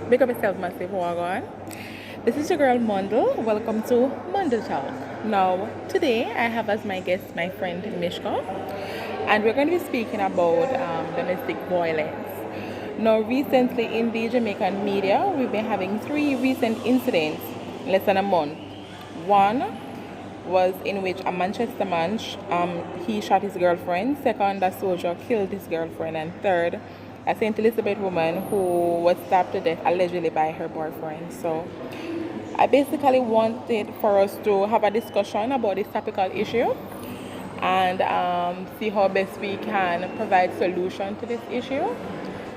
Big up yourself, massive Wagwan. This is your girl Mundle. Welcome to Mundle Talk. Now, today I have as my guest my friend Mishka, and we're going to be speaking about domestic violence. Now, recently in the Jamaican media, we've been having three recent incidents in less than a month. One was in which a Manchester man he shot his girlfriend. Second, a soldier killed his girlfriend, and third, a St. Elizabeth woman who was stabbed to death allegedly by her boyfriend. So I basically wanted for us to have a discussion about this topical issue and see how best we can provide solution to this issue.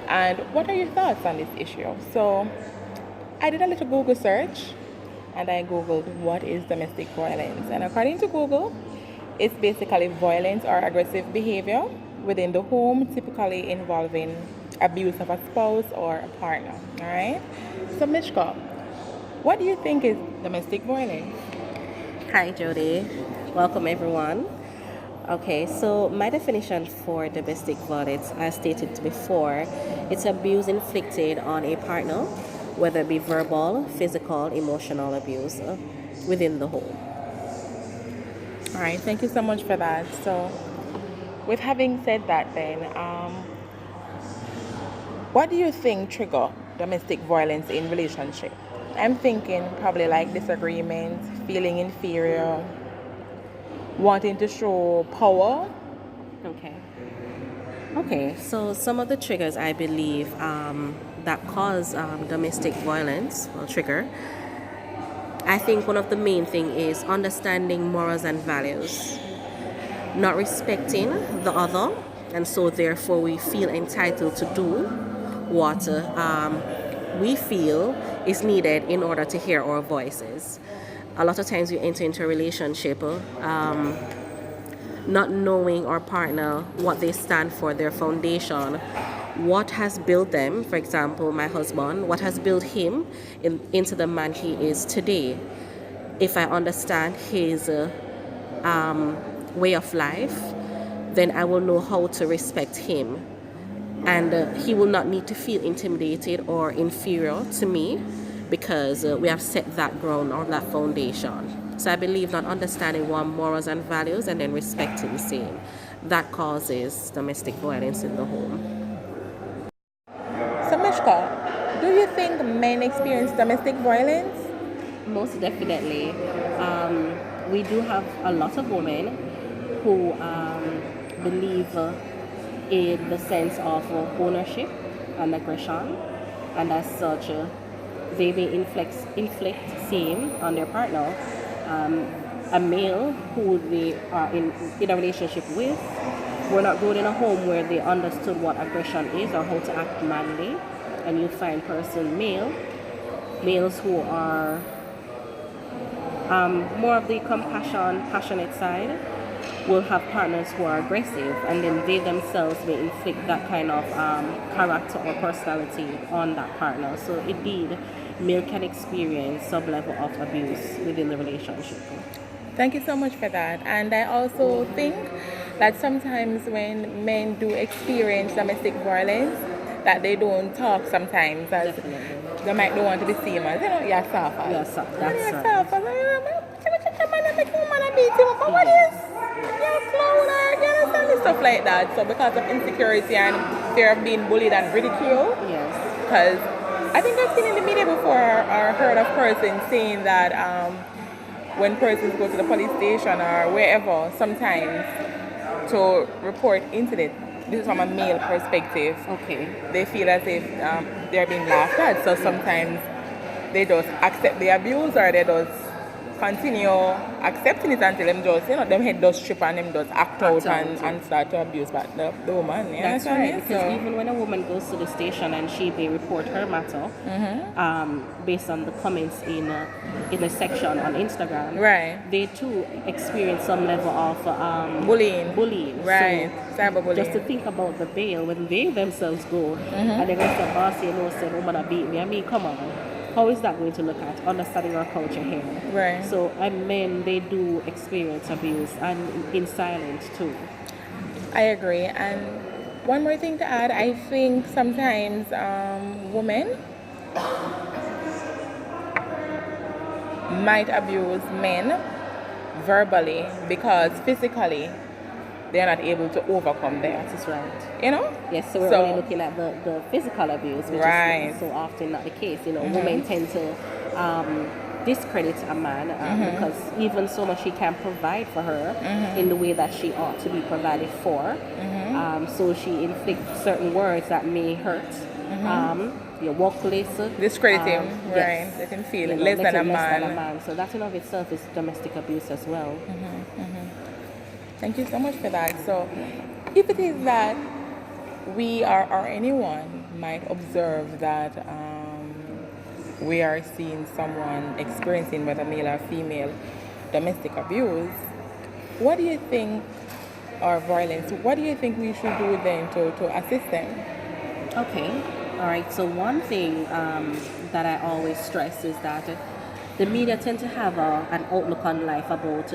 And what are your thoughts on this issue? So I did a little Google search and I googled what is domestic violence. And according to Google, it's basically violence or aggressive behavior within the home, typically involving abuse of a spouse or a partner. All right. So Mishka, what do you think is domestic violence? Hi, Jody. Welcome, everyone. Okay, so my definition for domestic violence, as stated before, it's abuse inflicted on a partner, whether it be verbal, physical, emotional abuse within the home. All right. Thank you so much for that. So, with having said that, then, what do you think trigger domestic violence in relationship? I'm thinking probably like disagreement, feeling inferior, wanting to show power. Okay. Okay, so some of the triggers I believe that cause domestic violence or trigger, I think one of the main thing is understanding morals and values, not respecting the other, and so therefore we feel entitled to do what we feel is needed in order to hear our voices. A lot of times we enter into a relationship not knowing our partner, what they stand for, their foundation, what has built them. For example, my husband, what has built him into the man he is today. If I understand his way of life, then I will know how to respect him. And he will not need to feel intimidated or inferior to me because we have set that ground or that foundation. So I believe that understanding one morals and values and then respecting the same, that causes domestic violence in the home. So, Mishka, do you think men experience domestic violence? Most definitely. We do have a lot of women who believe in the sense of ownership and aggression, and as such, they may inflict same on their partner. A male who they are in a relationship with were not grown in a home where they understood what aggression is or how to act manly, and you find males who are more of the passionate side will have partners who are aggressive, and then they themselves may inflict that kind of character or personality on that partner. So indeed, male can experience some level of abuse within the relationship. Thank you so much for that. And I also think that sometimes when men do experience domestic violence, that they don't talk sometimes, as Definitely. they might don't want to be seen as, you're soft. Yes, that's right. What is? You're a clown, or you understand this stuff like that. So because of insecurity and fear of being bullied and ridiculed, Yes. because I think I've seen in the media before or heard of persons saying that when persons go to the police station or wherever, sometimes to report incident, this is from a male perspective, Okay. they feel as if they're being laughed at. So sometimes they just accept the abuse or they just continue accepting it until them just, them head does strip and them just act out and start to abuse back the woman. You That's understand right, me? because So, even when a woman goes to the station and they report her matter, based on the comments in the section on Instagram, right. they too experience some level of Bullying. Right. So Cyberbullying. just to think about the bail when they themselves go and they're going to say, boss, say, woman, I beat me. I mean, come on. How is that going to look at understanding our culture here? Right. So, and men, they do experience abuse and in silence too. I agree. And one more thing to add, I think sometimes women might abuse men verbally because physically they're not able to overcome them. That is right. You know? Yes, so we're only looking at the physical abuse, which Right. is so often not the case. You know, women tend to discredit a man because even so much he can provide for her in the way that she ought to be provided for. So she inflicts certain words that may hurt your workplace. Discredit him, yes. right? Let him feel You know, less make than him a less than a man. man. So that in of itself is domestic abuse as well. Thank you so much for that. So, if it is that we are, or anyone might observe that we are seeing someone experiencing, whether male or female, domestic abuse, what do you think, or violence, what do you think we should do then to assist them? Okay, all right. So one thing that I always stress is that the media tend to have an outlook on life about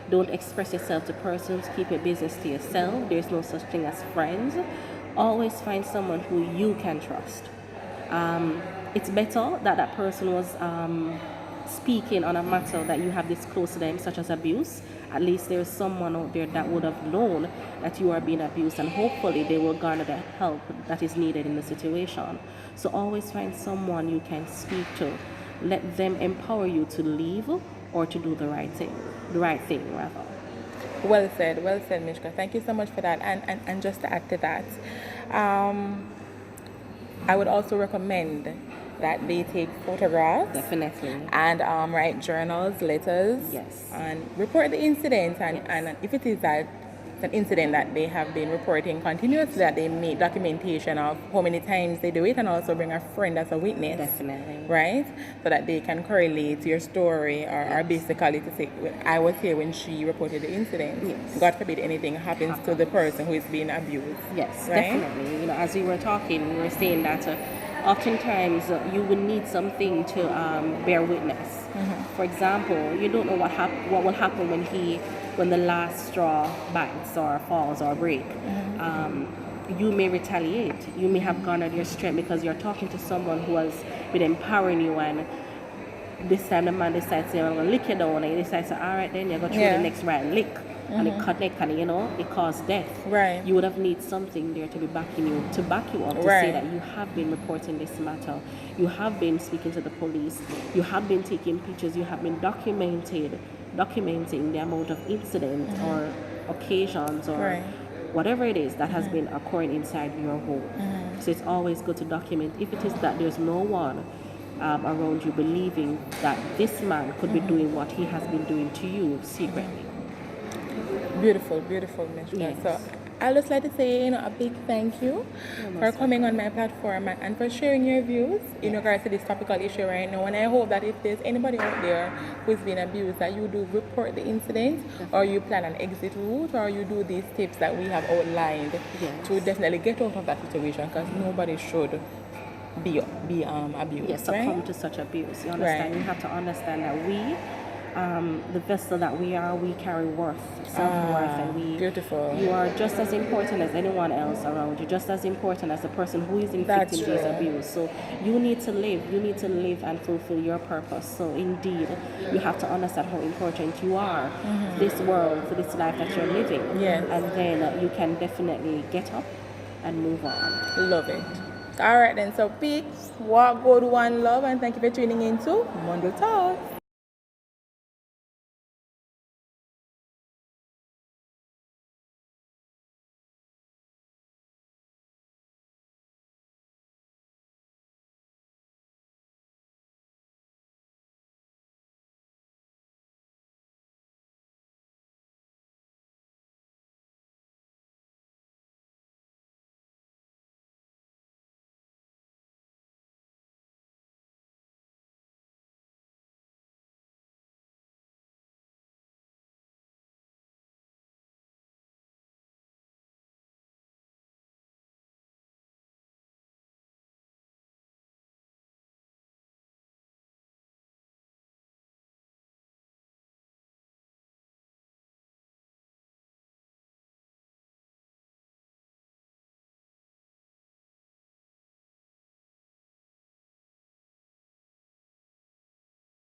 don't express yourself to persons, keep your business to yourself. There's no such thing as friends. Always find someone who you can trust. It's better that that person was speaking on a matter that you have this close to them, such as abuse. At least there's someone out there that would have known that you are being abused, and hopefully they will garner the help that is needed in the situation. So always find someone you can speak to. Let them empower you to leave or to do the right thing rather. Well said, Mishka. Thank you so much for that. And just to add to that, I would also recommend that they take photographs. Definitely. And write journals, letters. Yes. And report the incident. And if it is that it's an incident that they have been reporting continuously, that they make documentation of how many times they do it, and also bring a friend as a witness. Definitely. Right? So that they can correlate your story, or basically to say, I was here when she reported the incident. Yes. God forbid anything happens to the person who is being abused. Yes, right? definitely. You know, as we were talking, we were saying that oftentimes you will need something to bear witness. For example, you don't know what will happen when the last straw bites or falls or break. You may retaliate. You may have garnered your strength because you're talking to someone who has been empowering you, and this time the man decides to say, I'm going to lick you down, and you decide to say, all right, then you're going to throw the next right lick. And it cut neck, and it caused death. Right. You would have need something there to be backing you, to back you up, to say that you have been reporting this matter, you have been speaking to the police, you have been taking pictures, you have been documenting the amount of incidents or occasions or whatever it is that has been occurring inside your home. So it's always good to document. If it is that there's no one around you believing that this man could be doing what he has been doing to you secretly. Beautiful, Mishka. Yes. So I'd just like to say, a big thank you for coming on my platform and for sharing your views in regards to this topical issue right now. And I hope that if there's anybody out there who's been abused, that you do report the incident, or you plan an exit route, or you do these tips that we have outlined to definitely get out of that situation, because nobody should be abused. Yes, succumb to such abuse. You understand? You have to understand that we, the vessel that we are, we carry worth, self-worth, and beautiful. You are just as important as anyone else around you, just as important as the person who is inflicting these abuse. So you need to live and fulfill your purpose. So indeed, you have to understand how important you are for this world, for this life that you're living. Yes. And then you can definitely get up and move on. Love it. All right then, so peace, walk good, one love, and thank you for tuning in to Mundle Talk.